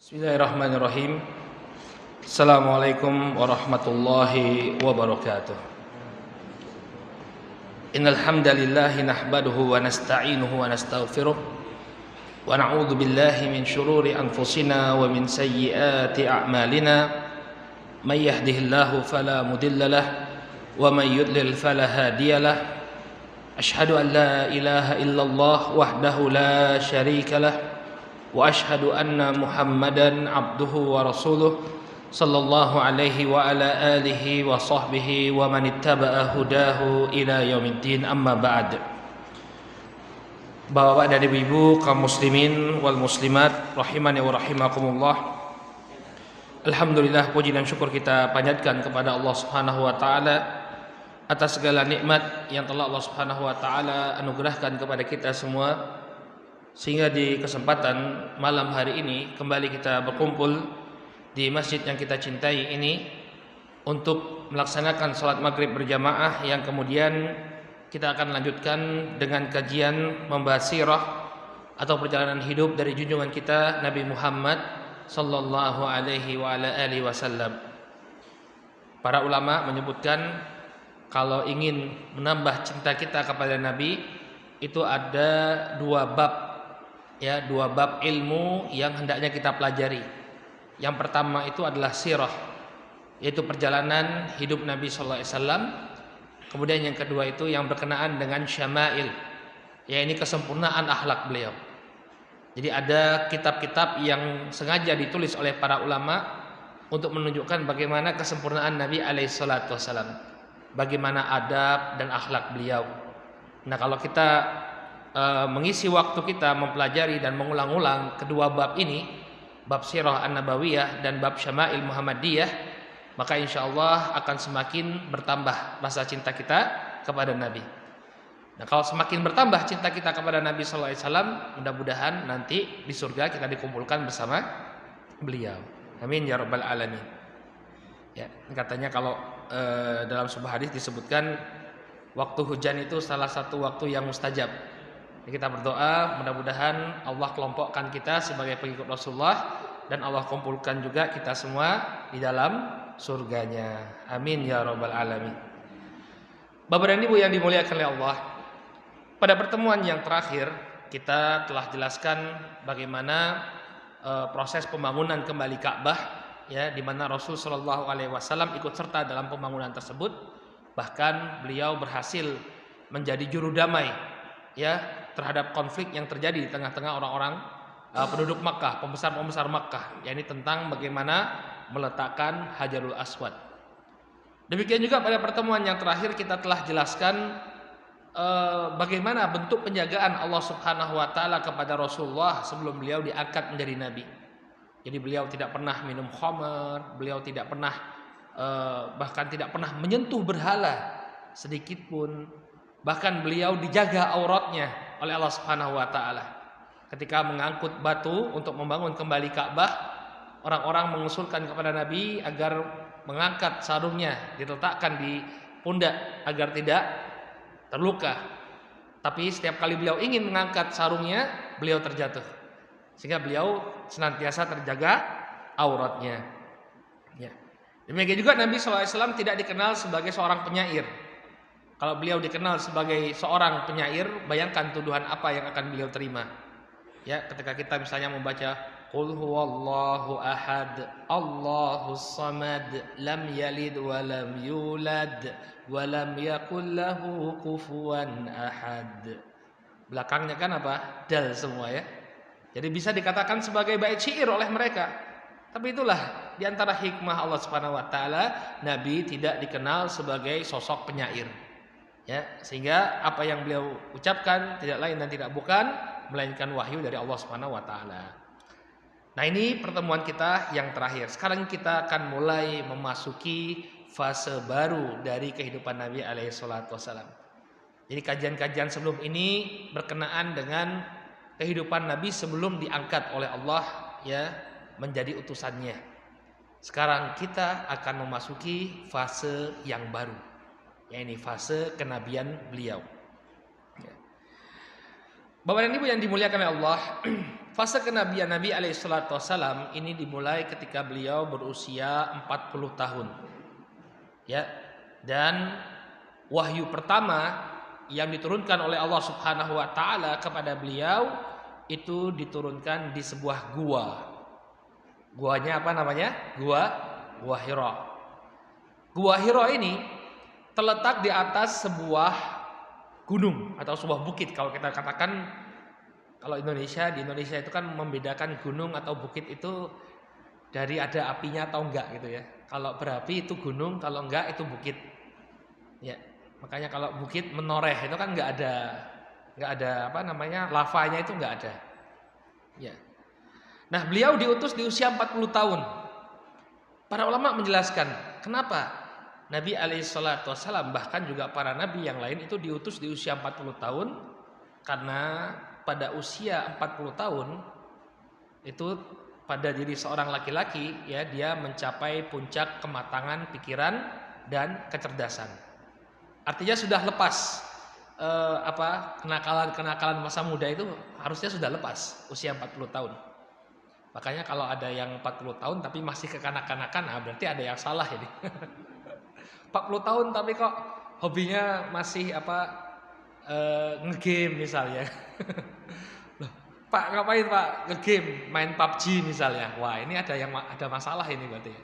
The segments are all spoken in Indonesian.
Bismillahirrahmanirrahim. Assalamualaikum warahmatullahi wabarakatuh. Innal hamdalillah nahmaduhu wa nasta'inuhu wa nastaghfiruh wa na'udzu billahi min shururi anfusina wa min sayyiati a'malina. May yahdihillahu fala mudilla lahu wa may yudlil fala hadiya lahu. Asyhadu an la ilaha illallah wahdahu la syarika lahu wa ashhadu anna Muhammadan abduhu wa rasuluh sallallahu alaihi wa ala alihi wa sahbihi wa man ittaba'a hudahu ila yaumiddin, amma ba'd. Bapak dan ibu kaum muslimin wal muslimat rahimani wa rahimakumullah. Alhamdulillah, puji dan syukur kita panjatkan kepada Allah Subhanahu wa taala atas segala nikmat yang telah Allah Subhanahu wa taala anugerahkan kepada kita semua, sehingga di kesempatan malam hari ini kembali kita berkumpul di masjid yang kita cintai ini untuk melaksanakan sholat maghrib berjamaah, yang kemudian kita akan lanjutkan dengan kajian membahas sirah atau perjalanan hidup dari junjungan kita Nabi Muhammad sallallahu alaihi wa ala alihi wasallam. Para ulama menyebutkan kalau ingin menambah cinta kita kepada Nabi itu ada dua bab ilmu yang hendaknya kita pelajari. Yang pertama itu adalah sirah, yaitu perjalanan hidup Nabi sallallahu alaihi wasallam. Kemudian yang kedua itu yang berkenaan dengan syama'il, yaitu kesempurnaan akhlak beliau. Jadi ada kitab-kitab yang sengaja ditulis oleh para ulama untuk menunjukkan bagaimana kesempurnaan Nabi alaihi salatu wasallam, bagaimana adab dan akhlak beliau. Nah, kalau kita mengisi waktu kita mempelajari dan mengulang-ulang kedua bab ini, bab sirah an-nabawiyah dan bab syama'il Muhammadiyah, maka insyaallah akan semakin bertambah rasa cinta kita kepada Nabi. Nah, kalau semakin bertambah cinta kita kepada Nabi sallallahu alaihi wasallam, mudah-mudahan nanti di surga kita dikumpulkan bersama beliau. Amin ya rabbal alamin. Ya, katanya kalau dalam sebuah hadis disebutkan waktu hujan itu salah satu waktu yang mustajab. Kita berdoa mudah-mudahan Allah kelompokkan kita sebagai pengikut Rasulullah dan Allah kumpulkan juga kita semua di dalam surganya. Amin ya rabbal alamin. Bapak dan Ibu yang dimuliakan oleh Allah, pada pertemuan yang terakhir kita telah jelaskan bagaimana proses pembangunan kembali Ka'bah, ya, di mana Rasul sallallahu alaihi wasallam ikut serta dalam pembangunan tersebut. Bahkan beliau berhasil menjadi juru damai, ya, terhadap konflik yang terjadi di tengah-tengah orang-orang penduduk Makkah, pembesar-pembesar Makkah, yakni tentang bagaimana meletakkan Hajarul Aswad. Demikian juga pada pertemuan yang terakhir kita telah jelaskan bagaimana bentuk penjagaan Allah Subhanahu wa taala kepada Rasulullah sebelum beliau diangkat menjadi nabi. Jadi beliau tidak pernah minum khamar, beliau tidak pernah bahkan tidak pernah menyentuh berhala sedikit pun. Bahkan beliau dijaga auratnya oleh Allah Subhanahu wa taala. Ketika mengangkut batu untuk membangun kembali Ka'bah, orang-orang mengusulkan kepada Nabi agar mengangkat sarungnya, diletakkan di pundak agar tidak terluka. Tapi setiap kali beliau ingin mengangkat sarungnya, beliau terjatuh. Sehingga beliau senantiasa terjaga auratnya. Ya. Demikian juga Nabi SAW tidak dikenal sebagai seorang penyair. Kalau beliau dikenal sebagai seorang penyair, bayangkan tuduhan apa yang akan beliau terima. Ya, ketika kita misalnya membaca Qul huwallahu ahad, Allahus samad, lam yalid wa lam yulad wa lam yakul lahu kufuwan ahad. Belakangnya kan apa? Dal semua, ya. Jadi bisa dikatakan sebagai bait syair oleh mereka. Tapi itulah di antara hikmah Allah Subhanahu wa taala, Nabi tidak dikenal sebagai sosok penyair. Ya, sehingga apa yang beliau ucapkan tidak lain dan tidak bukan melainkan wahyu dari Allah Subhanahu wa taala. Nah, ini pertemuan kita yang terakhir. Sekarang kita akan mulai memasuki fase baru dari kehidupan Nabi alaihi salatu wasallam. Jadi kajian-kajian sebelum ini berkenaan dengan kehidupan Nabi sebelum diangkat oleh Allah, ya, menjadi utusannya. Sekarang kita akan memasuki fase yang baru, yaitu fase kenabian beliau. Bapak dan Ibu yang dimuliakan oleh Allah, Fase kenabian Nabi alaihissalam ini dimulai ketika beliau berusia 40 tahun. Ya. Dan wahyu pertama yang diturunkan oleh Allah Subhanahu wa taala kepada beliau itu diturunkan di sebuah gua. Guanya apa namanya? Gua Hira. Gua Hira ini terletak di atas sebuah gunung atau sebuah bukit. Kalau kita katakan, kalau di Indonesia itu kan membedakan gunung atau bukit itu dari ada apinya atau enggak gitu ya. Kalau berapi itu gunung, kalau enggak itu bukit. Ya, makanya kalau bukit menoreh itu kan enggak ada apa namanya, lavanya itu enggak ada. Ya. Nah, beliau diutus di usia 40 tahun. Para ulama menjelaskan kenapa Nabi alaihissalam bahkan juga para nabi yang lain itu diutus di usia 40 tahun, karena pada usia 40 tahun itu pada diri seorang laki-laki ya, dia mencapai puncak kematangan pikiran dan kecerdasan. Artinya sudah lepas kenakalan masa muda itu harusnya sudah lepas usia 40 tahun. Makanya kalau ada yang 40 tahun tapi masih kekanak-kanakan, berarti ada yang salah ini. 40 tahun tapi kok hobinya masih ngegame misalnya. Loh, Pak ngapain Pak? Ngegame, main PUBG misalnya. Wah, ini ada masalah ini berarti.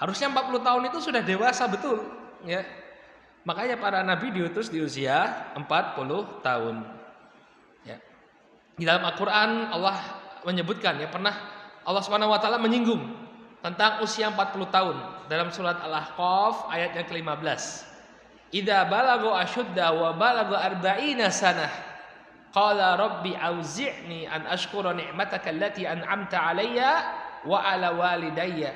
Harusnya 40 tahun itu sudah dewasa betul, ya. Makanya para nabi diutus di usia 40 tahun. Ya. Di dalam Al-Qur'an Allah menyebutkan, ya, pernah Allah Subhanahu wa taala menyinggung tentang usia 40 tahun dalam surat Al-Ahqaf ayat yang ke-15. Idza balagu asyudda wa balagu arba'ina sanah qala rabbi auzi'ni an ashkura ni'mataka allati an'amta 'alayya wa 'ala walidayya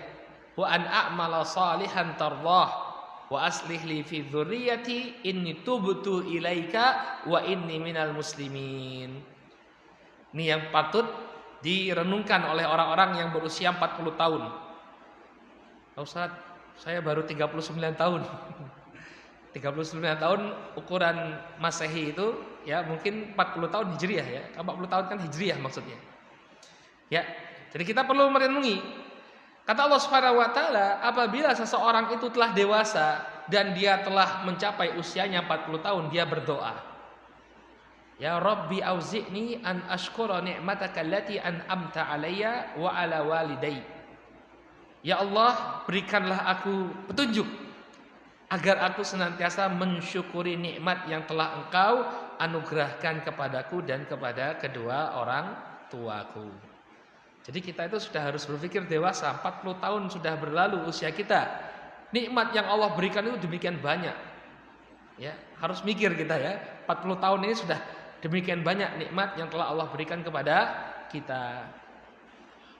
wa an a'mala salihan tardah wa aslih li fi dzurriyyati inni tubtu ilaika wa inni minal muslimin. Ini yang patut direnungkan oleh orang-orang yang berusia 40 tahun. Ustaz, saya baru 39 tahun. 39 tahun ukuran Masehi itu ya mungkin 40 tahun Hijriah ya. 40 tahun kan Hijriah maksudnya. Ya, jadi kita perlu merenungi. Kata Allah Subhanahu wa taala, apabila seseorang itu telah dewasa dan dia telah mencapai usianya 40 tahun, dia berdoa. Ya Rabbi auzi'ni an ashkura ni'mataka allati an'amta 'alayya wa 'ala walidayya. Ya Allah, berikanlah aku petunjuk agar aku senantiasa mensyukuri nikmat yang telah Engkau anugerahkan kepadaku dan kepada kedua orang tuaku. Jadi kita itu sudah harus berpikir dewasa. 40 tahun sudah berlalu usia kita. Nikmat yang Allah berikan itu demikian banyak. Ya, harus mikir kita ya. 40 tahun ini sudah demikian banyak nikmat yang telah Allah berikan kepada kita.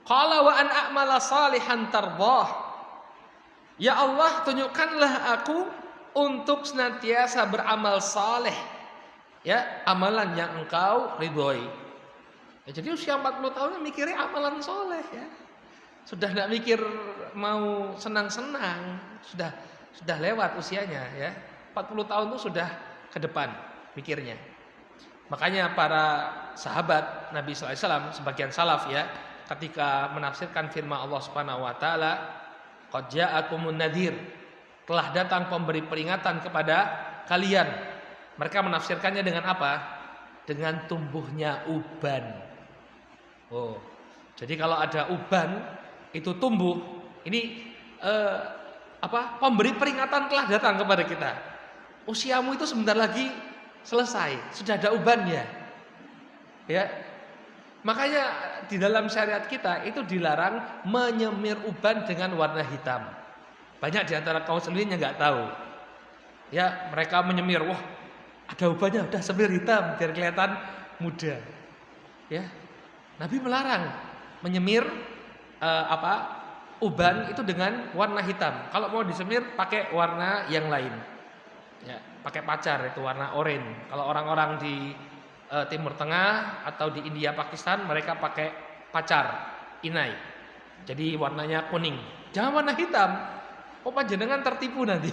Qala wa an a'mala salihan tardah. Ya Allah, tunjukkanlah aku untuk senantiasa beramal saleh, ya, amalan yang Engkau ridhoi. Ya, jadi usia 40 tahun mikirnya amalan soleh ya. Sudah tidak mikir mau senang-senang, sudah lewat usianya ya. 40 tahun itu sudah ke depan mikirnya. Makanya para sahabat Nabi sallallahu alaihi wasallam, sebagian salaf ya, ketika menafsirkan firman Allah Subhanahu wa taala, qad ja'akumun nadhir, telah datang pemberi peringatan kepada kalian. Mereka menafsirkannya dengan apa? Dengan tumbuhnya uban. Oh, jadi kalau ada uban itu tumbuh, ini pemberi peringatan telah datang kepada kita. Usiamu itu sebentar lagi selesai, sudah ada ubannya. Ya. Makanya di dalam syariat kita itu dilarang menyemir uban dengan warna hitam. Banyak di antara kaum muslimin yang nggak tahu. Ya, mereka menyemir, wah ada ubannya, udah semir hitam biar kelihatan muda. Ya, Nabi melarang menyemir uban itu dengan warna hitam. Kalau mau disemir pakai warna yang lain. Ya, pakai pacar itu warna oranye. Kalau orang-orang di Timur Tengah atau di India Pakistan mereka pakai pacar inai, jadi warnanya kuning, jangan warna hitam. Oh, panjenengan tertipu nanti.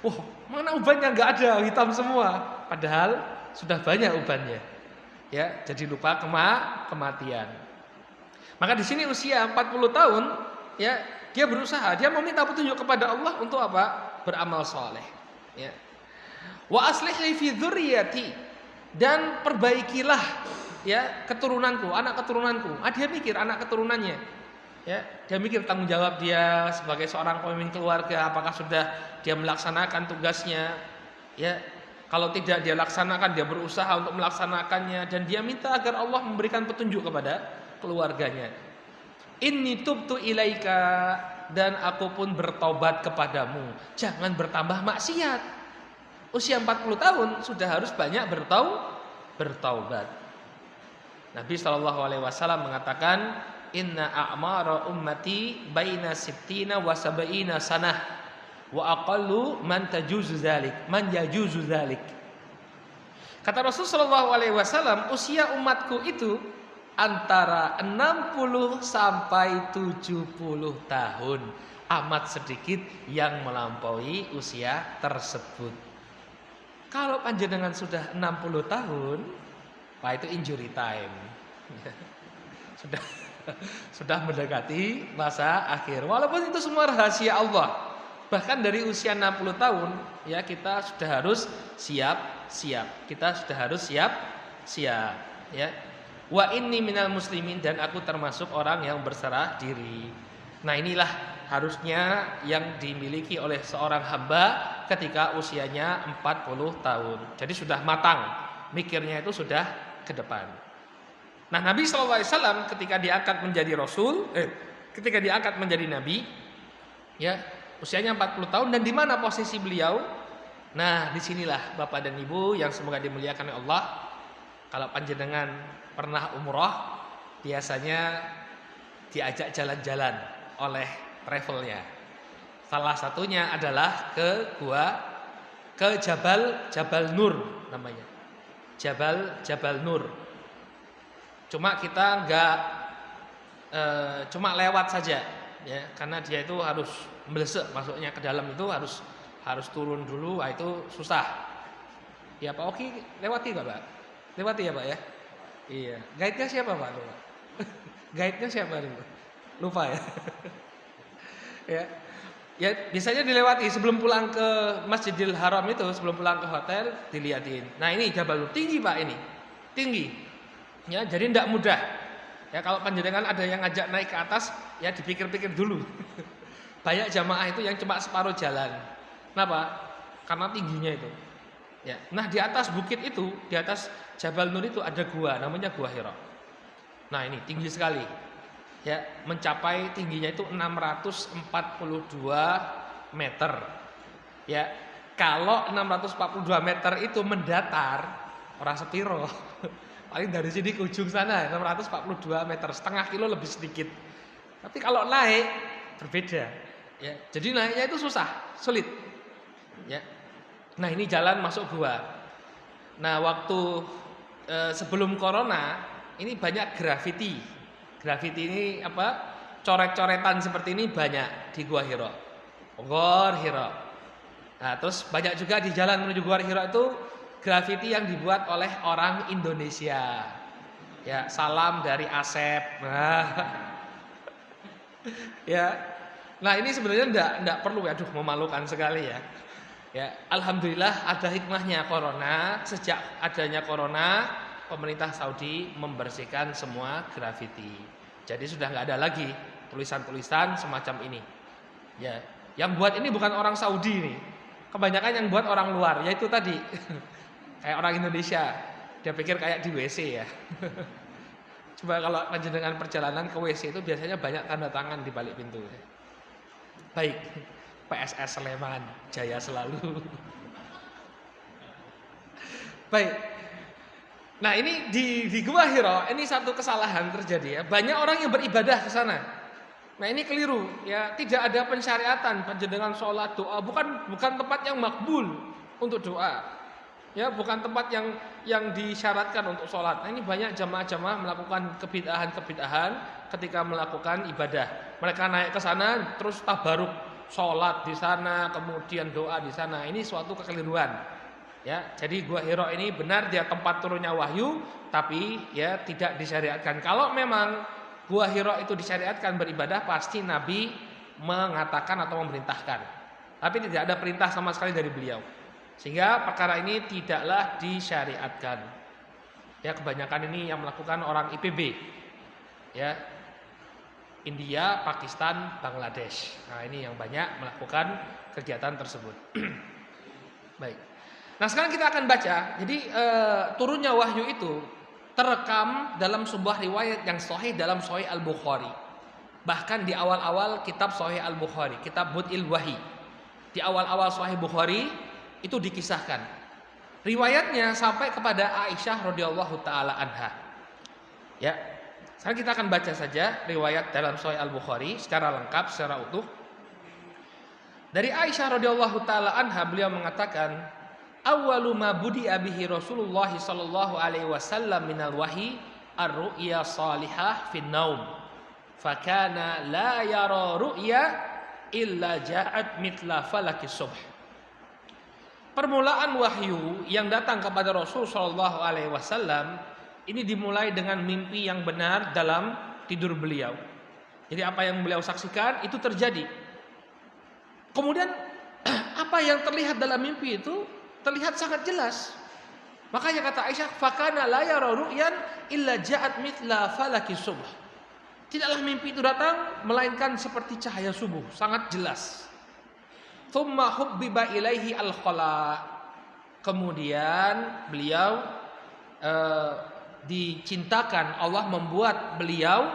Wah, mana ubannya nggak ada, hitam semua, padahal sudah banyak ubannya. Ya, jadi lupa kematian. Maka di sini usia 40 tahun, ya, dia berusaha, dia meminta petunjuk kepada Allah untuk apa? Beramal soleh. Ya. Wa aslih li fi dzurriyyati, dan perbaikilah ya keturunanku, anak keturunanku. Dia mikir anak keturunannya. Ya, dia mikir tanggung jawab dia sebagai seorang pemimpin keluarga, apakah sudah dia melaksanakan tugasnya? Ya, kalau tidak dia laksanakan, dia berusaha untuk melaksanakannya, dan dia minta agar Allah memberikan petunjuk kepada keluarganya. Inni tubtu ilaika, dan aku pun bertobat kepadamu. Jangan bertambah maksiat. Usia 40 tahun sudah harus banyak bertaubat. Nabi SAW mengatakan, inna a'mara ummati baina sittina wa sab'ina sanah wa aqallu man yajuzu dzalik. Kata Rasulullah SAW, usia umatku itu antara 60 sampai 70 tahun. Amat sedikit yang melampaui usia tersebut. Kalau panjenengan sudah 60 tahun, wah itu injury time. Sudah mendekati masa akhir. Walaupun itu semua rahasia Allah. Bahkan dari usia 60 tahun ya kita sudah harus siap-siap. Kita sudah harus siap-siap ya. Wa inni minal muslimin, dan aku termasuk orang yang berserah diri. Nah, inilah harusnya yang dimiliki oleh seorang hamba ketika usianya 40 tahun. Jadi sudah matang, mikirnya itu sudah ke depan. Nah, Nabi SAW ketika diangkat menjadi Rasul, ketika diangkat menjadi Nabi, ya usianya 40 tahun, dan di mana posisi beliau? Nah, disinilah Bapak dan Ibu yang semoga dimuliakan oleh Allah. Kalau panjenengan pernah umroh, biasanya diajak jalan-jalan oleh travelnya. Salah satunya adalah ke Jabal Nur namanya. Jabal Nur. Cuma kita nggak cuma lewat saja, ya, karena dia itu harus melesek, masuknya ke dalam itu harus turun dulu, itu susah. Ya Pak Oki lewati nggak Pak? Lewati ya Pak ya? Iya. Guide-nya siapa Pak? Guide-nya siapa nih? Lupa ya. Ya biasanya dilewati sebelum pulang ke Masjidil Haram itu, sebelum pulang ke hotel dilihatin. Nah ini Jabal Nur, tinggi Pak ini, tinggi. Ya, jadi tidak mudah. Ya kalau panjenengan ada yang ngajak naik ke atas, ya dipikir-pikir dulu. Banyak jamaah itu yang cuma separuh jalan. Kenapa? Karena tingginya itu. Ya, nah di atas bukit itu, di atas Jabal Nur itu ada gua, namanya Gua Hira. Nah ini tinggi sekali. Ya, mencapai tingginya itu 642 meter. Ya, kalau 642 meter itu mendatar, orang sepiro. Paling dari sini ke ujung sana 642 meter, setengah kilo lebih sedikit. Tapi kalau naik berbeda. Ya, jadi naiknya itu sulit. Ya. Nah ini jalan masuk gua. Nah waktu sebelum corona ini banyak graffiti. Graffiti ini apa? Coret-coretan seperti ini banyak di Gua Hira. Gor Hira. Nah terus banyak juga di jalan menuju Gua Hira itu graffiti yang dibuat oleh orang Indonesia. Ya, salam dari Asep. Nah, ya. Nah, ini sebenarnya enggak perlu, aduh memalukan sekali ya. Ya, alhamdulillah ada hikmahnya corona. Sejak adanya corona, pemerintah Saudi membersihkan semua graffiti. Jadi sudah enggak ada lagi tulisan-tulisan semacam ini. Ya, yang buat ini bukan orang Saudi nih. Kebanyakan yang buat orang luar, yaitu tadi kayak orang Indonesia, dia pikir kayak di WC ya. Coba kalau panjenengan perjalanan ke WC itu biasanya banyak tanda tangan di balik pintu. Baik, PSS Sleman, jaya selalu. Baik. Nah ini di Gua Hira ini satu kesalahan terjadi ya. Banyak orang yang beribadah ke sana. Nah ini keliru ya. Tidak ada pensyariatan panjenengan sholat doa, bukan tempat yang makbul untuk doa. Ya, bukan tempat yang disyaratkan untuk sholat. Nah, ini banyak jamaah-jamaah melakukan kebid'ahan ketika melakukan ibadah. Mereka naik ke sana terus tabaruk sholat di sana, kemudian doa di sana. Ini suatu kekeliruan. Ya, jadi Gua Hira ini benar dia tempat turunnya wahyu, tapi ya tidak disyariatkan. Kalau memang Gua Hira itu disyariatkan beribadah, pasti Nabi mengatakan atau memerintahkan. Tapi tidak ada perintah sama sekali dari beliau. Sehingga perkara ini tidaklah disyariatkan. Ya, kebanyakan ini yang melakukan orang IPB. Ya. India, Pakistan, Bangladesh. Nah, ini yang banyak melakukan kegiatan tersebut. Baik. Nah, sekarang kita akan baca. Jadi turunnya wahyu itu terekam dalam sebuah riwayat yang sahih dalam Sahih Al-Bukhari. Bahkan di awal-awal kitab Sahih Al-Bukhari, kitab Bud'il Wahyi. Di awal-awal Sahih Bukhari itu dikisahkan. Riwayatnya sampai kepada Aisyah radhiyallahu taala anha. Ya. Sekarang kita akan baca saja riwayat dalam Sahih Al-Bukhari secara lengkap, secara utuh. Dari Aisyah radhiyallahu taala anha, beliau mengatakan, "Awwalu ma budi'a bihi Rasulullah sallallahu alaihi wasallam minal wahyi ar-ru'ya salihah fin naum. Fa kana la yara ru'ya illa ja'at mitla falaki subh." Permulaan wahyu yang datang kepada Rasul sallallahu alaihi wasallam ini dimulai dengan mimpi yang benar dalam tidur beliau. Jadi apa yang beliau saksikan itu terjadi. Kemudian apa yang terlihat dalam mimpi itu terlihat sangat jelas. Makanya kata Aisyah, "Fakana la yara ru'yan illa ja'at mithla falaki subh." Tidaklah mimpi itu datang melainkan seperti cahaya subuh, sangat jelas. Tsumma hubbiba ilaihi al-khala. Kemudian beliau dicintakan, Allah membuat beliau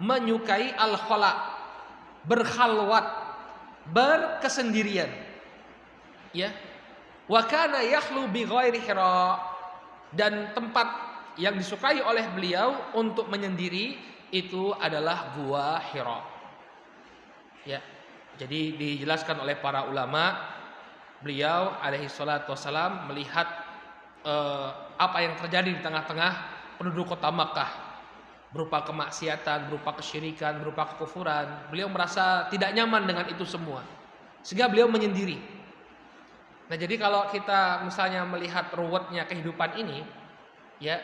menyukai al-khala, berkhalwat, berkesendirian. Ya. Wa kana yakhlu bi ghairi Hira, dan tempat yang disukai oleh beliau untuk menyendiri itu adalah gua Hira. Ya. Jadi dijelaskan oleh para ulama, beliau alaihi salatu wasalam melihat apa yang terjadi di tengah-tengah penduduk kota Makkah, berupa kemaksiatan, berupa kesyirikan, berupa kekufuran. Beliau merasa tidak nyaman dengan itu semua, sehingga beliau menyendiri. Nah, jadi kalau kita misalnya melihat ruwetnya kehidupan ini, ya,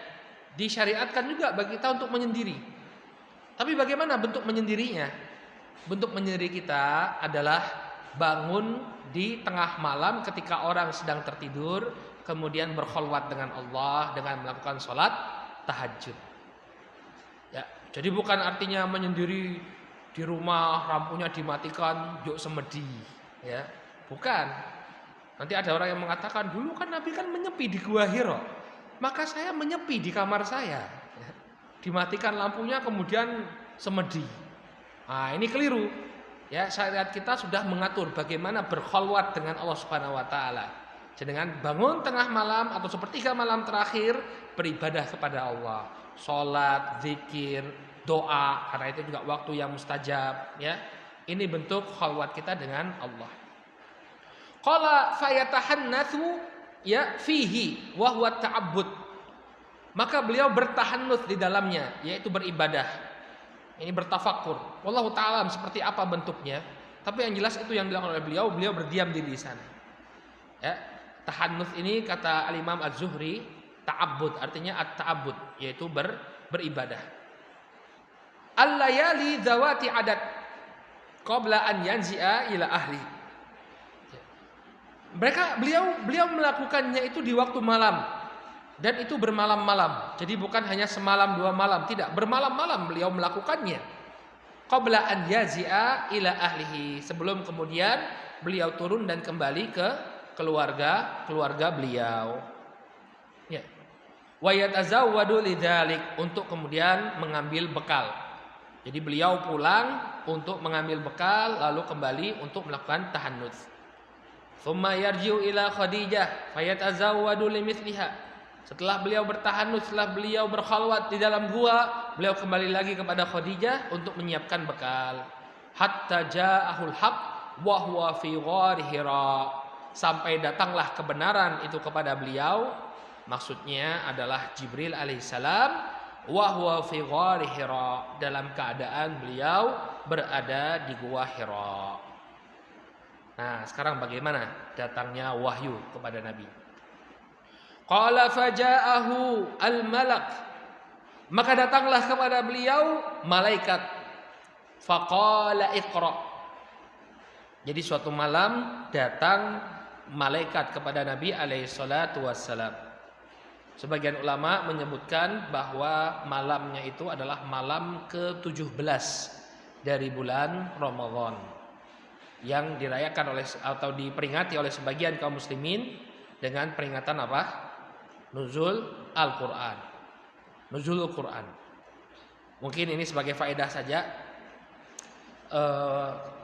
disyariatkan juga bagi kita untuk menyendiri. Tapi bagaimana bentuk menyendirinya? Bentuk menyendiri kita adalah bangun di tengah malam ketika orang sedang tertidur, kemudian berkholwat dengan Allah dengan melakukan sholat tahajud. Ya, jadi bukan artinya menyendiri di rumah, lampunya dimatikan, yuk semedi, ya, bukan. Nanti ada orang yang mengatakan, dulu kan Nabi kan menyepi di Gua Hira, maka saya menyepi di kamar saya, ya. Dimatikan lampunya kemudian semedi. Nah, ini keliru. Ya, syariat kita sudah mengatur bagaimana berkholwat dengan Allah Subhanahu wa taala. Dengan bangun tengah malam atau sepertiga malam terakhir beribadah kepada Allah, sholat, zikir, doa, karena itu juga waktu yang mustajab. Ya, ini bentuk khalwat kita dengan Allah. Qala fayatahannatsu ya fihi wa huwa ta'abbud. Maka beliau bertahannuts di dalamnya, yaitu beribadah. Ini bertafakkur. Wallahu ta'ala seperti apa bentuknya, tapi yang jelas itu yang dilakukan oleh beliau. Beliau berdiam diri di sana. Ya, tahannuts ini kata Al-Imam Az-Zuhri, ta'abbud artinya at-ta'abbud, yaitu beribadah. Al-layali zawati adat qabla an yanzi'a ila ahli. Beliau melakukannya itu di waktu malam, dan itu bermalam-malam. Jadi bukan hanya semalam dua malam, tidak, bermalam-malam beliau melakukannya. Qabla an yazi'a ila ahlihi, sebelum kemudian beliau turun dan kembali ke keluarga beliau. Ya. Wa yatazawwadu lidzalik, untuk kemudian mengambil bekal. Jadi beliau pulang untuk mengambil bekal, lalu kembali untuk melakukan tahannuts. Tsumma yarji'u ila Khadijah fayatazawwadu limithliha. Setelah beliau bertahannuts, setelah beliau berkhalwat di dalam gua, beliau kembali lagi kepada Khadijah untuk menyiapkan bekal. Hatta ja'ahul haq wa huwa fi ghari Hira. Sampai datanglah kebenaran itu kepada beliau. Maksudnya adalah Jibril alaihissalam, wa huwa fi ghari Hira, dalam keadaan beliau berada di gua Hira. Nah, sekarang bagaimana datangnya wahyu kepada Nabi? Qala faja'ahu al-malak Maka datanglah kepada beliau malaikat, faqala iqra. Jadi suatu malam datang malaikat kepada Nabi alaihi salatu wassalam. Sebagian ulama menyebutkan bahwa malamnya itu adalah malam ke-17 dari bulan Ramadan, yang dirayakan oleh atau diperingati oleh sebagian kaum muslimin dengan peringatan apa? Nuzul Al-Qur'an. Nuzulul Quran. Mungkin ini sebagai faedah saja.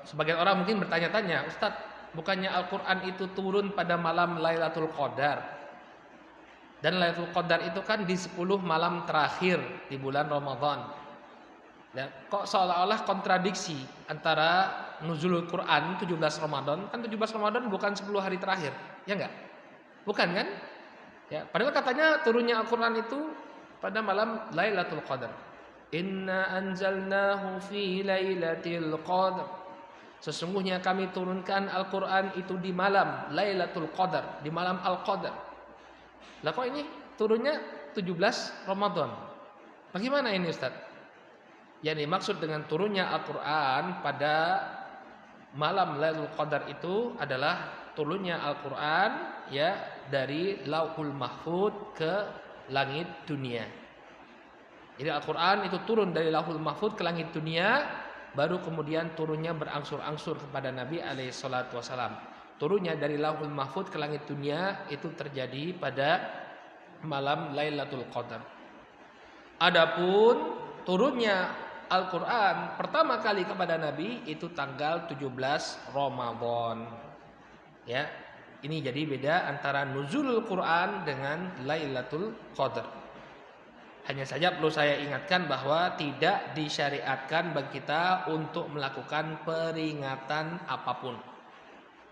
Sebagian orang mungkin bertanya-tanya, Ustadz, bukannya Al-Quran itu turun pada malam Lailatul Qadar? Dan Lailatul Qadar itu kan di 10 malam terakhir di bulan Ramadan. Ya, kok seolah-olah kontradiksi antara Nuzulul Quran 17 Ramadan, kan 17 Ramadan bukan 10 hari terakhir, ya enggak? Bukan kan? Ya, padahal katanya turunnya Al-Quran itu pada malam Lailatul Qadar. Inna anzalnahu fi lailatul qadar. Sesungguhnya kami turunkan Al-Quran itu di malam Lailatul Qadar, di malam Al-Qadar. Lah kok ini turunnya 17 Ramadan? Bagaimana ini Ustaz? Yang dimaksud dengan turunnya Al-Quran pada malam Lailatul Qadar itu adalah turunnya Al-Quran ya dari Lauhul Mahfuz ke langit dunia. Jadi Al-Quran itu turun dari Lauhul Mahfuz ke langit dunia, baru kemudian turunnya berangsur-angsur kepada Nabi alaihi salatu wasalam. Turunnya dari Lauhul Mahfuz ke langit dunia itu terjadi pada malam Lailatul Qadar. Adapun turunnya Al-Quran pertama kali kepada Nabi itu tanggal 17 Ramadan. Ya, ini jadi beda antara nuzulul Quran dengan Lailatul Qadar. Hanya saja perlu saya ingatkan bahwa tidak disyariatkan bagi kita untuk melakukan peringatan apapun.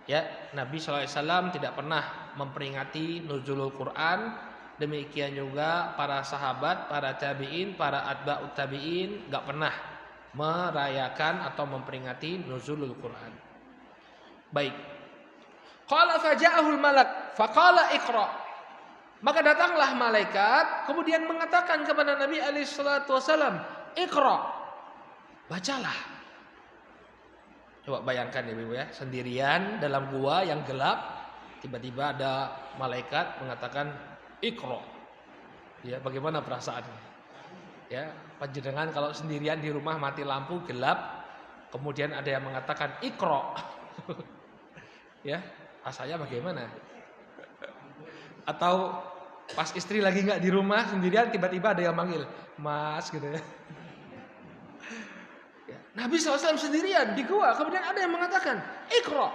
Ya, Nabi SAW tidak pernah memperingati nuzulul Quran. Demikian juga para sahabat, para tabi'in, para atba'ut tabi'in gak pernah merayakan atau memperingati nuzulul Quran. Baik. Qala faja'ahul malak faqala iqra. Maka datanglah malaikat kemudian mengatakan kepada Nabi alaihi salatu wasallam, iqra. Bacalah. Coba bayangkan Ibu ya, sendirian dalam gua yang gelap, tiba-tiba ada malaikat mengatakan iqra. Ya, bagaimana perasaannya? Ya, panjenengan kalau sendirian di rumah mati lampu gelap, kemudian ada yang mengatakan iqra. Ya, rasanya bagaimana? Atau pas istri lagi nggak di rumah sendirian tiba-tiba ada yang manggil Mas gitu ya. Nabi SAW sendirian di gua, kemudian ada yang mengatakan iqra.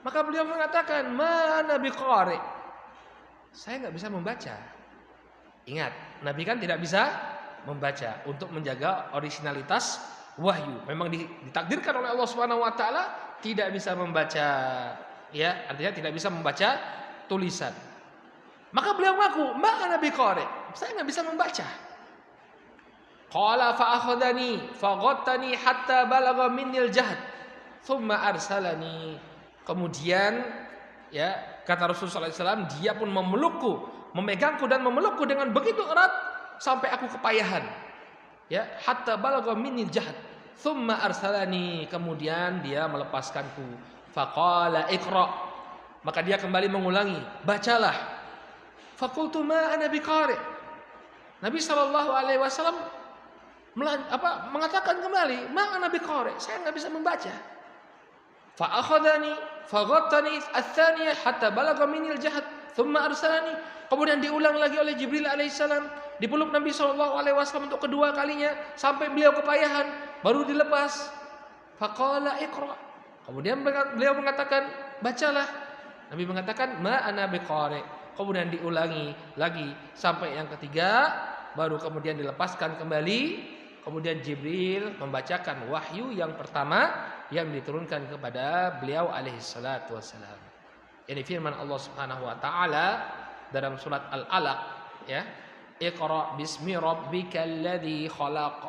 Maka beliau mengatakan mana biqari. Saya nggak bisa membaca. Ingat, Nabi kan tidak bisa membaca untuk menjaga originalitas wahyu. Memang ditakdirkan oleh Allah Subhanahu wa taala tidak bisa membaca. Ya, artinya tidak bisa membaca tulisan. Maka beliau mengaku, "Ma'ana biqari." Saya enggak bisa membaca. Qala fa akhadhani faghattani hatta balagha minnil jahd. Tsumma arsalani. Kemudian ya, kata Rasulullah SAW, dia pun memelukku, memegangku dan memelukku dengan begitu erat sampai aku kepayahan. Ya, hatta balagha minnil jahd. Tsumma arsalani. Kemudian dia melepaskanku. Faqala iqra. Maka dia kembali mengulangi, bacalah. Faqultu ma ana biqari. Nabi SAW mengatakan kembali, ma ana biqari, saya enggak bisa membaca. Fa akhadhani faghattani ats-tsaniyah hatta balagha minil jahd, thumma arsalani. Kemudian diulang lagi oleh Jibril alaihissalam, dipeluk Nabi SAW untuk kedua kalinya sampai beliau kepayahan, baru dilepas. Faqala iqra. Kemudian beliau mengatakan, bacalah. Nabi mengatakan, ma ana biqari. Kemudian diulangi lagi sampai yang ketiga, baru kemudian dilepaskan kembali. Kemudian Jibril membacakan wahyu yang pertama yang diturunkan kepada beliau alaihi salatu wassalam. Ini firman Allah Subhanahu wa taala dalam surat Al-Alaq, ya. Iqra bismi rabbikal ladzi khalaq.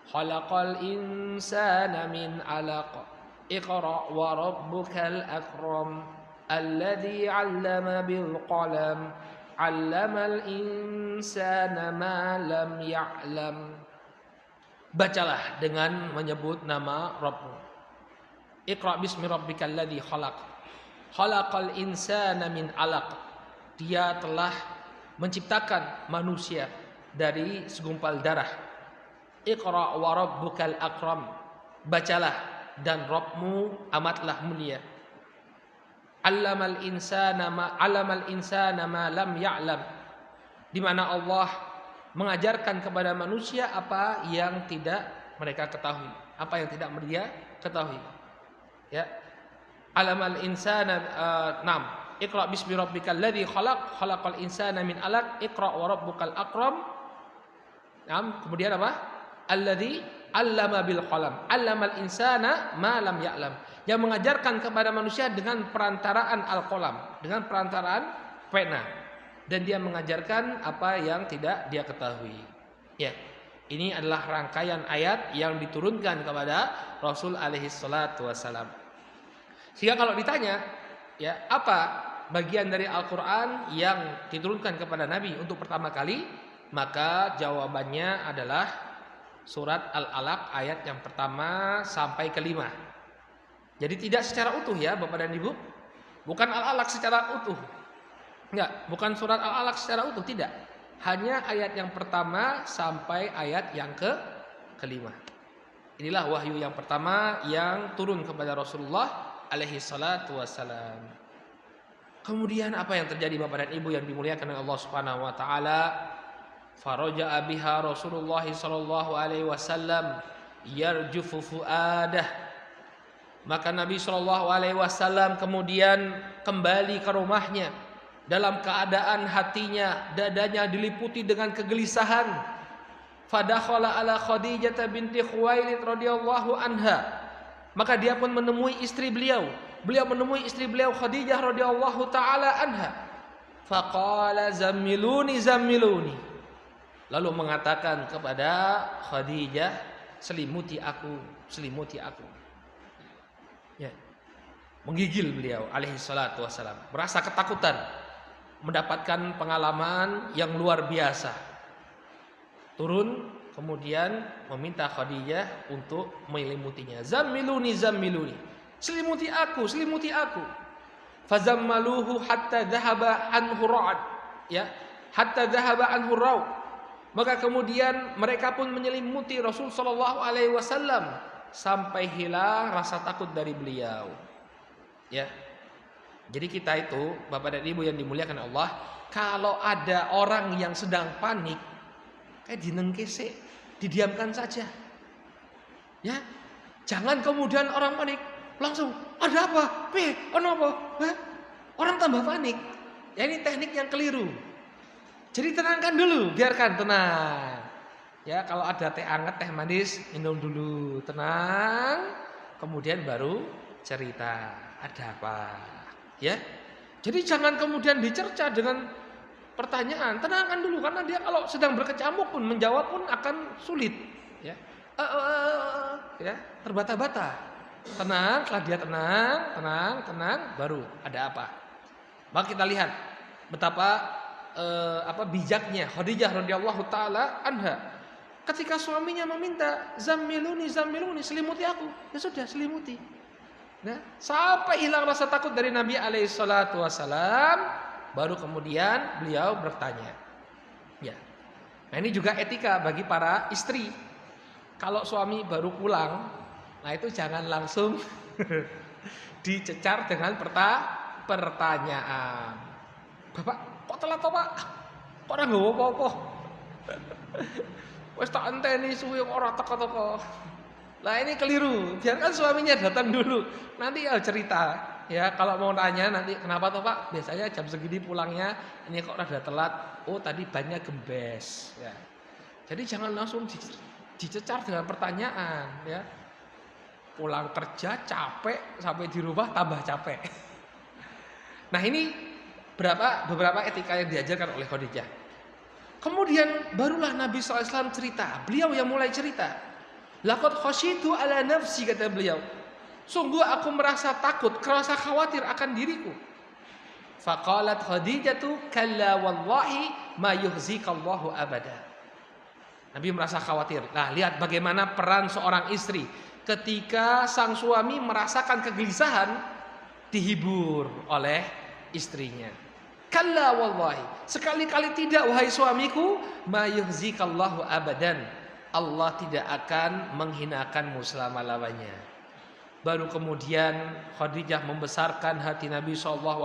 Khalaqal insana min 'alaq. Iqra wa rabbukal akram. Alladzi 'allama bil qalam 'Allamal insana ma lam ya'lam. Bacalah dengan menyebut nama Rabbmu. Iqra bismi rabbikal ladzi khalaq. Khalaqal insana min 'alaq. Dia telah menciptakan manusia dari segumpal darah. Iqra wa rabbukal akram. Bacalah dan Rabbmu amatlah mulia. Allamal insana ma lam ya'lam. Di mana Allah mengajarkan kepada manusia apa yang tidak mereka ketahui, apa yang tidak mereka ketahui. Ya. Allamal insana Iqra bismi rabbikal ladzi khalaq, khalaqal insana min 'alaq, Iqra wa rabbukal akram. Kemudian apa? Alladzi 'allama bil qalam, 'allamal insana ma lam ya'lam. Yang mengajarkan kepada manusia dengan perantaraan al-qalam, dengan perantaraan pena, dan dia mengajarkan apa yang tidak dia ketahui. Ya. Ini adalah rangkaian ayat yang diturunkan kepada Rasul alaihi salatu wasalam. Sehingga kalau ditanya, ya, apa bagian dari Al-Qur'an yang diturunkan kepada Nabi untuk pertama kali, maka jawabannya adalah surat Al-Alaq ayat yang pertama sampai kelima. Jadi tidak secara utuh ya Bapak dan Ibu. Bukan Al-Alaq secara utuh. Enggak, bukan surat Al-Alaq secara utuh, tidak. Hanya ayat yang pertama sampai ayat yang kelima. Inilah wahyu yang pertama yang turun kepada Rasulullah alaihi salatu wassalam. Kemudian apa yang terjadi Bapak dan Ibu yang dimuliakan oleh Allah Subhanahu wa taala? Faraja'a biha Rasulullah sallallahu alaihi wasallam yarjufu fuadah. Maka Nabi sallallahu alaihi wasallam kemudian kembali ke rumahnya dalam keadaan hatinya, dadanya diliputi dengan kegelisahan. Fadakhala ala Khadijah binti Khuwailid radhiyallahu anha. Maka dia pun menemui istri beliau. Beliau menemui istri beliau Khadijah radhiyallahu taala anha. Faqala zammiluni zammiluni. Lalu mengatakan kepada Khadijah, selimuti aku, selimuti aku. Ya. Menggigil beliau alaihi salatu wasalam, merasa ketakutan, mendapatkan pengalaman yang luar biasa. Turun kemudian meminta Khadijah untuk menyelimuti-nya. Zammiluni zammiluni. Selimuti aku, selimuti aku. Fazammaluhu hatta dhahaba anhu ra'ad. Ya, hatta dhahaba anhu ra'ud. Maka kemudian mereka pun menyelimuti Rasul sallallahu alaihi wasallam sampai hilang rasa takut dari beliau. Ya. Jadi kita itu, Bapak dan Ibu yang dimuliakan Allah, kalau ada orang yang sedang panik, kayak dinengkese, didiamkan saja. Ya. Jangan kemudian orang panik langsung, ada apa? Apa? Orang tambah panik. Ya, ini teknik yang keliru. Jadi tenangkan dulu, biarkan tenang. Ya, kalau ada teh hangat, teh manis, minum dulu, tenang. Kemudian baru cerita, ada apa? Ya. Jadi jangan kemudian dicerca dengan pertanyaan, tenangkan dulu karena dia kalau sedang berkecamuk pun menjawab pun akan sulit. Ya. Ya, terbata-bata. Tenang, setelah dia tenang, baru ada apa? Maka kita lihat betapa bijaknya Khadijah radhiyallahu taala anha. Ketika suaminya meminta zammiluni zammiluni, selimuti aku, ya sudah selimuti. Nah, sampai hilang rasa takut dari Nabi alaihi salatu wasalam, baru kemudian beliau bertanya. Ya. Nah, ini juga etika bagi para istri. Kalau suami baru pulang, nah itu jangan langsung dicecar dengan pertanyaan. Bapak, kok telat toh, Pak? Kok ora nggawa apa-apa? Wis tak enteni suwe ora teko-teko. Lah ini keliru. Biarkan suaminya datang dulu. Nanti ya cerita. Ya, kalau mau tanya nanti kenapa toh, Pak? Biasanya jam segini pulangnya, ini kok rada telat. Oh, tadi bannya gembes, ya. Jadi jangan langsung dicecar dengan pertanyaan, ya. Pulang kerja capek, sampai di rumah tambah capek. Nah, ini beberapa etika yang diajarkan oleh Khadijah. Kemudian barulah Nabi SAW cerita. Beliau yang mulai cerita. Laqad khasyitu ala nafsi, kata beliau. Sungguh aku merasa takut, merasa khawatir akan diriku. Faqalat Khadijatu kalla wallahi ma yuhzikallahu abada. Nabi merasa khawatir. Nah, lihat bagaimana peran seorang istri ketika sang suami merasakan kegelisahan, dihibur oleh istrinya. Kalla wallahi, sekali-kali tidak wahai suamiku, ma yuhzikallahu abadan. Allah tidak akan menghinakanmu selama-lamanya. Baru kemudian Khadijah membesarkan hati Nabi SAW.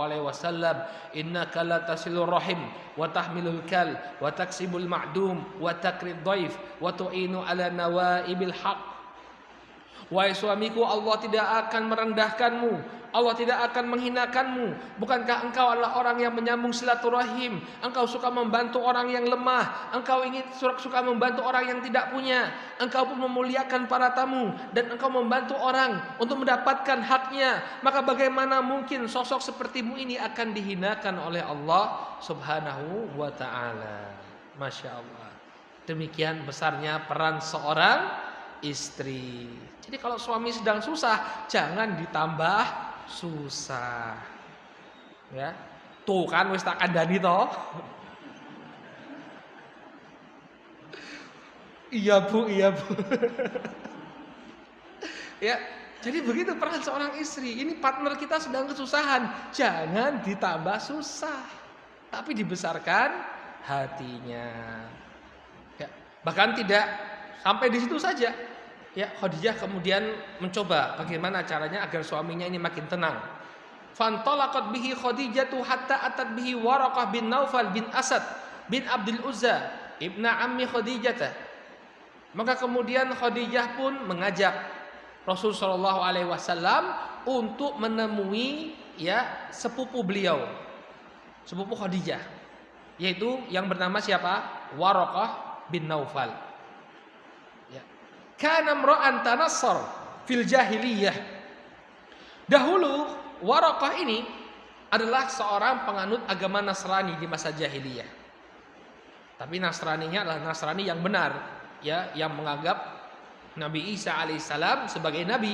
Innaka la tasilur rahim wa tahmilul kal wa taksibul ma'dum wa takrid dhaif wa tu'inu ala nawaibil haq. Wahai suamiku, Allah tidak akan merendahkanmu, Allah tidak akan menghinakanmu. Bukankah engkau adalah orang yang menyambung silaturahim? Engkau suka membantu orang yang lemah, engkau ingin suka membantu orang yang tidak punya. Engkau pun memuliakan para tamu dan engkau membantu orang untuk mendapatkan haknya. Maka bagaimana mungkin sosok sepertimu ini akan dihinakan oleh Allah Subhanahu wa ta'ala. Masya Allah. Demikian besarnya peran seorang istri. Jadi kalau suami sedang susah, jangan ditambah susah. Ya. Tuh kan wis tak kandhani toh. Iya Bu. Ya, jadi begitu peran seorang istri. Ini partner kita sedang kesusahan, jangan ditambah susah, tapi dibesarkan hatinya. Ya, bahkan tidak sampai di situ saja. Ya, Khadijah kemudian mencoba bagaimana caranya agar suaminya ini makin tenang. Fantalaqat bihi Khadijatu hatta atat bihi Waraqah bin Naufal bin Asad bin Abdul Uzza ibna ammi Khadijah. Maka kemudian Khadijah pun mengajak Rasul sallallahu alaihi wasallam untuk menemui ya sepupu beliau, sepupu Khadijah, yaitu yang bernama siapa? Waraqah bin Naufal. Kana imra'an tanassar fil jahiliyah. Dahulu Waraqah ini adalah seorang penganut agama Nasrani di masa jahiliyah. Tapi Nasraninya adalah Nasrani yang benar, ya, yang menganggap Nabi Isa alaihissalam sebagai nabi,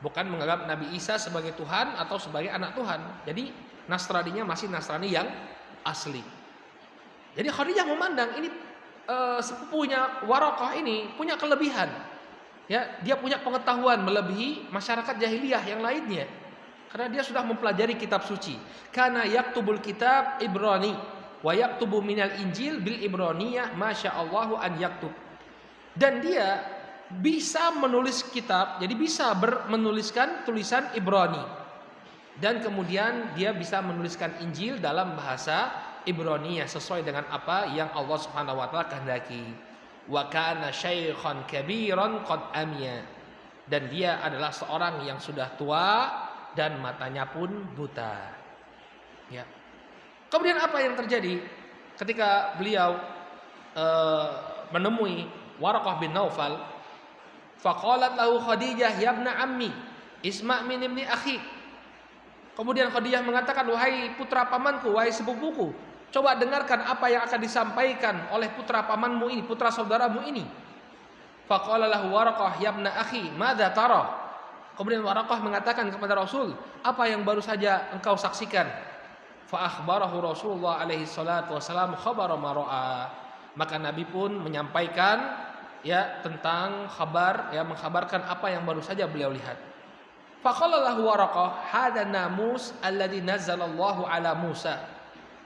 bukan menganggap Nabi Isa sebagai Tuhan atau sebagai anak Tuhan. Jadi Nasraninya masih Nasrani yang asli. Jadi Khadijah memandang ini sepupunya Waraqah ini punya kelebihan, ya, dia punya pengetahuan melebihi masyarakat jahiliyah yang lainnya karena dia sudah mempelajari kitab suci. Kana yaktubul kitab Ibrani wa yaktubu minal Injil bil Ibraniyah masyaallahu an yaktub. Dan dia bisa menulis kitab, jadi bisa menuliskan tulisan Ibrani, dan kemudian dia bisa menuliskan Injil dalam bahasa Ibraniyah sesuai dengan apa yang Allah Subhanahu wa taala kehendaki. Wa kana syaikhan kabiran qad amya. Dan dia adalah seorang yang sudah tua dan matanya pun buta. Ya. Kemudian apa yang terjadi ketika beliau menemui Waraqah bin Naufal? Faqalat lahu Khadijah ya ibna ammi isma' min ibni akhi. Kemudian Khadijah mengatakan, wahai putra pamanku, wahai sepupuku, coba dengarkan apa yang akan disampaikan oleh putra pamanmu ini, putra saudaramu ini. Faqala lahu Waraqah ya ibna akhi madza tara. Kemudian Waraqah mengatakan kepada Rasul, apa yang baru saja engkau saksikan? Fa akhbarahu Rasulullah alaihi salatu wasalam khabara ma ra'a. Maka Nabi pun menyampaikan ya tentang kabar, ya, mengkhabarkan apa yang baru saja beliau lihat. Faqala lahu Waraqah hadza namus alladzi nazzalallahu ala Musa.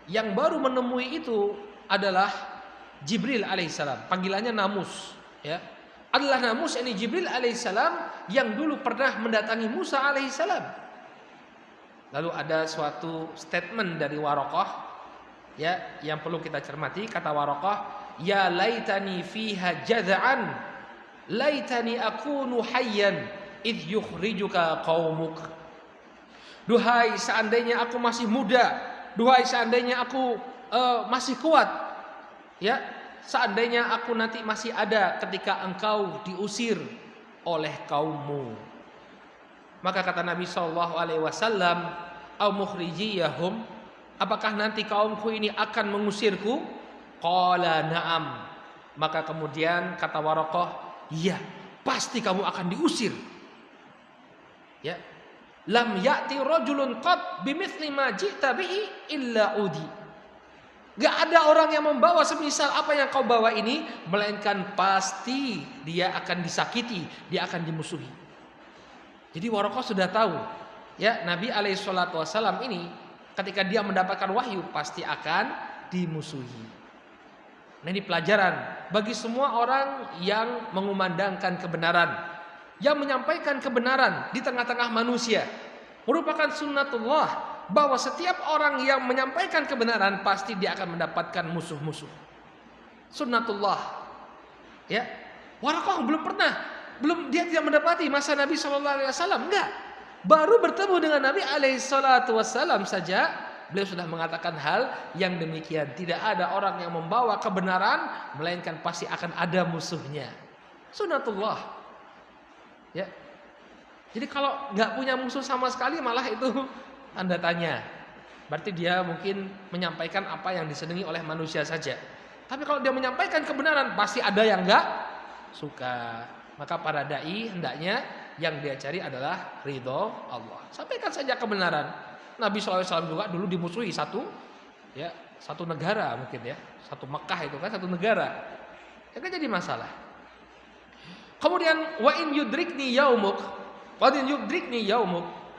Yang baru menemui itu adalah Jibril alaihissalam. Panggilannya namus, ya. Adalah namus ini Jibril alaihissalam yang dulu pernah mendatangi Musa alaihissalam. Lalu ada suatu statement dari Waraqah, ya, yang perlu kita cermati. Kata Waraqah, ya laitani fiha jaz'an, laitani akunu hayyan id yukhrijuka qaumuk. Duhai seandainya aku masih muda, duhai seandainya aku masih kuat, ya, seandainya aku nanti masih ada ketika engkau diusir oleh kaummu. Maka kata Nabi sallallahu alaihi wasallam, au mukhrijiyahum, apakah nanti kaumku ini akan mengusirku? Qala na'am. Maka kemudian kata Waraqah, iya, pasti kamu akan diusir. Ya. lam ya'ti rajulun qad bimithli ma ji'ta bihi illa udi. Gak ada orang yang membawa semisal apa yang kau bawa ini, melainkan pasti dia akan disakiti, dia akan dimusuhi. Jadi Waraqah sudah tahu, ya, Nabi SAW ini ketika dia mendapatkan wahyu pasti akan dimusuhi. Nah, ini pelajaran bagi semua orang yang mengumandangkan kebenaran, yang menyampaikan kebenaran di tengah-tengah manusia. Merupakan sunnatullah bahwa setiap orang yang menyampaikan kebenaran pasti dia akan mendapatkan musuh-musuh. Sunnatullah. Ya. Waraqah belum dia tidak mendapati masa Nabi SAW, enggak. Baru bertemu dengan Nabi SAW saja, beliau sudah mengatakan hal yang demikian. Tidak ada orang yang membawa kebenaran melainkan pasti akan ada musuhnya. Sunnatullah. Ya. Jadi kalau nggak punya musuh sama sekali malah itu tanda tanya. Berarti dia mungkin menyampaikan apa yang disenangi oleh manusia saja. Tapi kalau dia menyampaikan kebenaran pasti ada yang nggak suka. Maka para dai hendaknya yang dia cari adalah ridho Allah. Sampaikan saja kebenaran. Nabi SAW juga dulu dimusuhi satu negara mungkin ya, satu Mekah itu kan satu negara. Ya kan jadi masalah. Kemudian wa in yudrikni yaumuk,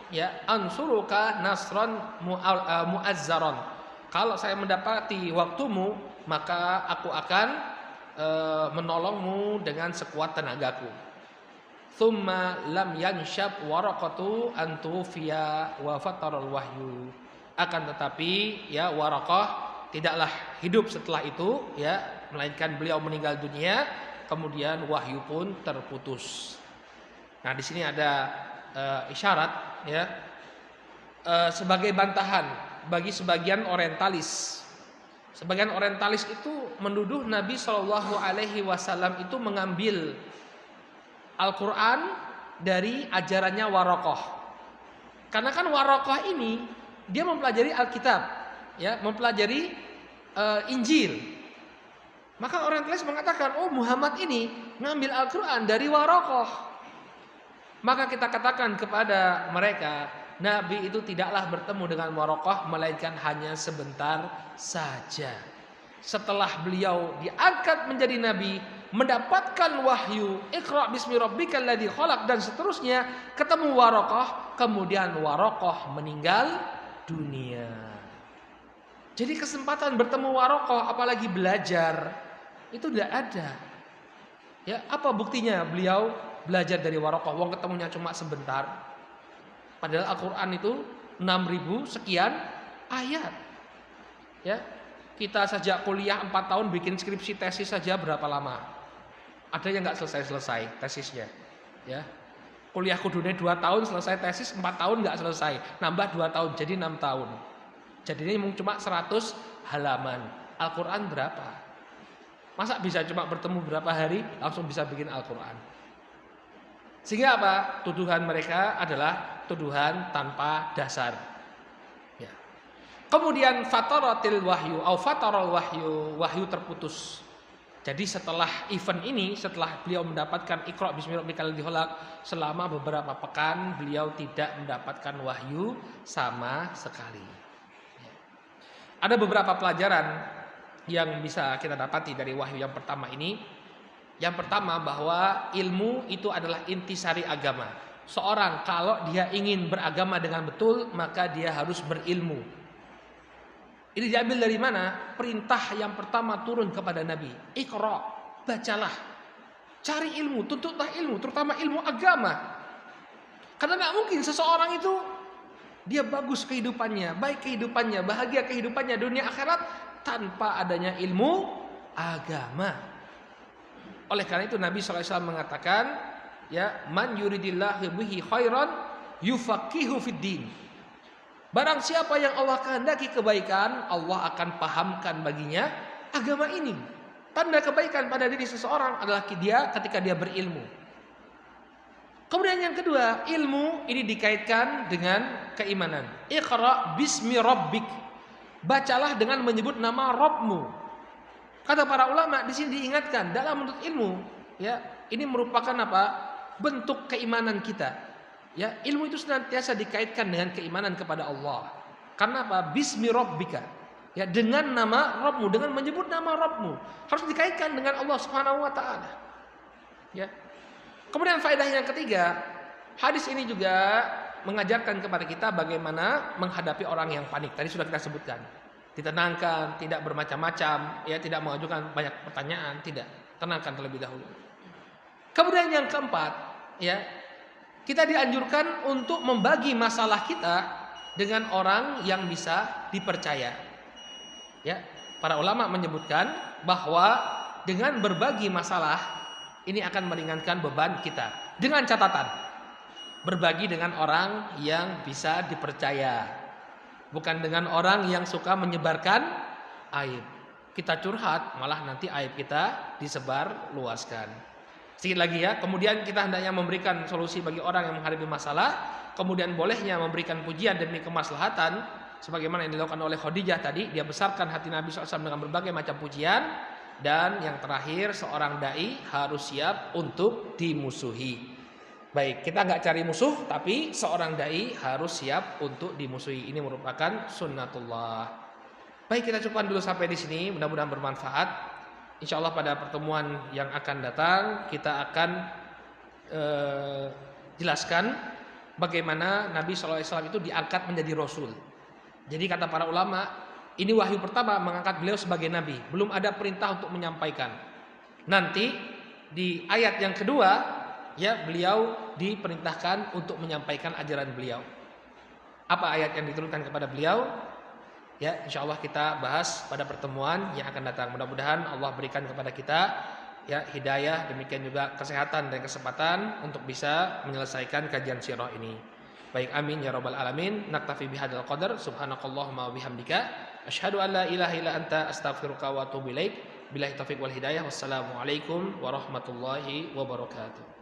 ya ansuruka nasran muazzaran. Kalau saya mendapati waktumu, maka aku akan menolongmu dengan sekuat tenagaku. Thumma lam yanshab Waraqatu antufiya wa fataral wahyu. Akan tetapi ya Waraqah tidaklah hidup setelah itu, ya, melainkan beliau meninggal dunia, kemudian wahyu pun terputus. Nah, di sini ada isyarat, ya, sebagai bantahan bagi sebagian orientalis. Sebagian orientalis itu menuduh Nabi SAW itu mengambil Al-Quran dari ajarannya Waraqah. Karena kan Waraqah ini dia mempelajari Alkitab, ya, mempelajari Injil. Maka orientalis mengatakan, oh, Muhammad ini ngambil Al-Quran dari Waraqah. Maka kita katakan kepada mereka, Nabi itu tidaklah bertemu dengan Waraqah melainkan hanya sebentar saja. Setelah beliau diangkat menjadi nabi, mendapatkan wahyu, Iqra bismi rabbikal ladzi khalaq dan seterusnya, ketemu Waraqah, kemudian Waraqah meninggal dunia. Jadi kesempatan bertemu Waraqah apalagi belajar itu tidak ada. Ya, apa buktinya beliau belajar dari Waraqah? Wong ketemunya cuma sebentar. Padahal Al-Quran itu 6.000 sekian ayat. Ya, kita saja kuliah 4 tahun bikin skripsi tesis saja berapa lama? Ada yang nggak selesai tesisnya. Ya, kuliah kudunya 2 tahun selesai tesis, 4 tahun nggak selesai, nambah 2 tahun jadi 6 tahun. Jadinya cuma 100 halaman. Al-Quran berapa? Masa bisa cuma bertemu berapa hari langsung bisa bikin Al-Quran? Sehingga apa? Tuduhan mereka adalah tuduhan tanpa dasar. Ya. Kemudian fataratil wahyu, fataral wahyu terputus. Jadi setelah event ini, setelah beliau mendapatkan Iqra bismi rabbikal ladzi khalaq, selama beberapa pekan beliau tidak mendapatkan wahyu sama sekali. Ya. Ada beberapa pelajaran yang bisa kita dapati dari wahyu yang pertama ini. Yang pertama bahwa ilmu itu adalah intisari agama. Seorang kalau dia ingin beragama dengan betul, maka dia harus berilmu. Ini diambil dari mana? Perintah yang pertama turun kepada Nabi. Iqra, bacalah. Cari ilmu, tuntutlah ilmu, terutama ilmu agama. Karena gak mungkin seseorang itu dia bagus kehidupannya, baik kehidupannya, bahagia kehidupannya dunia akhirat tanpa adanya ilmu agama. Oleh karena itu Nabi SAW mengatakan, ya, man yuridillahu bihi khairan yufaqihu fid din. Barang siapa yang Allah kehendaki kebaikan, Allah akan pahamkan baginya agama ini. Tanda kebaikan pada diri seseorang adalah dia ketika dia berilmu. Kemudian yang kedua, ilmu ini dikaitkan dengan keimanan. Iqra bismi rabbik. Bacalah dengan menyebut nama Rabbmu. Kata para ulama di sini diingatkan dalam menuntut ilmu, ya, ini merupakan apa? Bentuk keimanan kita. Ya, ilmu itu senantiasa dikaitkan dengan keimanan kepada Allah. Karena apa? Bismi rabbika. Ya, dengan nama Rabbmu, dengan menyebut nama Rabbmu, harus dikaitkan dengan Allah Subhanahu wa taala. Ya. Kemudian faedah yang ketiga, hadis ini juga mengajarkan kepada kita bagaimana menghadapi orang yang panik. Tadi sudah kita sebutkan. Ditenangkan, tidak bermacam-macam, ya, tidak mengajukan banyak pertanyaan, tidak. Tenangkan terlebih dahulu. Kemudian yang keempat, ya, kita dianjurkan untuk membagi masalah kita dengan orang yang bisa dipercaya. Ya, para ulama menyebutkan bahwa dengan berbagi masalah ini akan meringankan beban kita. Dengan catatan berbagi dengan orang yang bisa dipercaya, bukan dengan orang yang suka menyebarkan aib. Kita curhat, malah nanti aib kita disebar luaskan. Sedikit lagi ya, kemudian kita hendaknya memberikan solusi bagi orang yang menghadapi masalah. Kemudian bolehnya memberikan pujian demi kemaslahatan, sebagaimana yang dilakukan oleh Khadijah tadi. Dia besarkan hati Nabi SAW dengan berbagai macam pujian. Dan yang terakhir, seorang dai harus siap untuk dimusuhi. Baik, kita nggak cari musuh, tapi seorang dai harus siap untuk dimusuhi. Ini merupakan sunnatullah. Baik, kita cukupkan dulu sampai di sini. Mudah-mudahan bermanfaat. Insya Allah pada pertemuan yang akan datang kita akan jelaskan bagaimana Nabi SAW itu diangkat menjadi Rasul. Jadi kata para ulama, ini wahyu pertama mengangkat beliau sebagai Nabi. Belum ada perintah untuk menyampaikan. Nanti di ayat yang kedua, ya, beliau diperintahkan untuk menyampaikan ajaran beliau. Apa ayat yang diturunkan kepada beliau? Ya, insya Allah kita bahas pada pertemuan yang akan datang. Mudah-mudahan Allah berikan kepada kita ya hidayah, demikian juga kesehatan dan kesempatan untuk bisa menyelesaikan kajian sirah ini. Baik, amin ya rabbal alamin. Naktafi bihadzal qadar. Subhanakallahumma wa bihamdika asyhadu an la ilaha illa anta astaghfiruka wa atubu ilaik. Billahi taufiq wal hidayah. Wassalamualaikum warahmatullahi wabarakatuh.